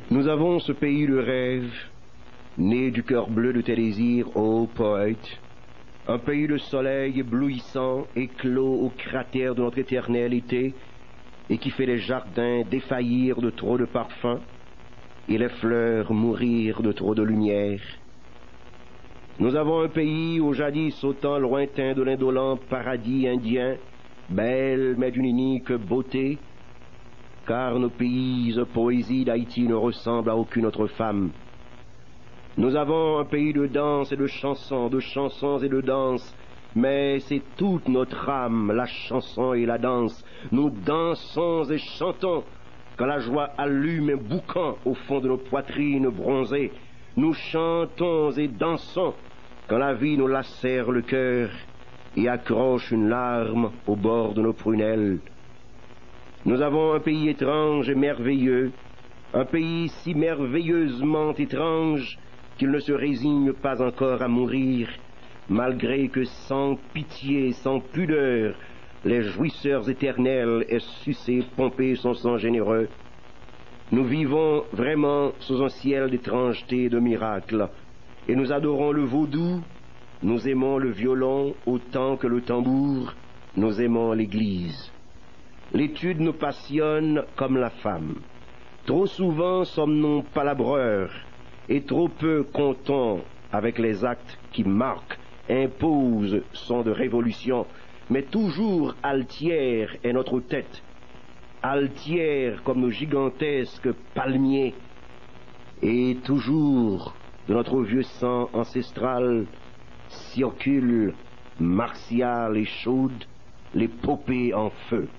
Nous avons ce pays de rêve, né du cœur bleu de tes désirs, ô poète, un pays de soleil éblouissant, éclos au cratère de notre éternel été, et qui fait les jardins défaillir de trop de parfums, et les fleurs mourir de trop de lumière. Nous avons un pays au jadis autant lointain de l'indolent paradis indien, belle mais d'une unique beauté, car nos pays poésies d'Haïti ne ressemblent à aucune autre femme. Nous avons un pays de danse et de chansons et de danse, mais c'est toute notre âme, la chanson et la danse. Nous dansons et chantons, quand la joie allume un boucan au fond de nos poitrines bronzées. Nous chantons et dansons, quand la vie nous lacère le cœur et accroche une larme au bord de nos prunelles. Nous avons un pays étrange et merveilleux, un pays si merveilleusement étrange qu'il ne se résigne pas encore à mourir, malgré que sans pitié, sans pudeur, les jouisseurs éternels aient sucé, pompé son sang généreux. Nous vivons vraiment sous un ciel d'étrangeté et de miracles, et nous adorons le vaudou, nous aimons le violon autant que le tambour, nous aimons l'Église. L'étude nous passionne comme la femme. Trop souvent sommes-nous palabreurs, et trop peu comptons avec les actes qui marquent, imposent, sont de révolution, mais toujours altière est notre tête, altière comme nos gigantesques palmiers, et toujours de notre vieux sang ancestral circule, martiale et chaude, l'épopée en feu.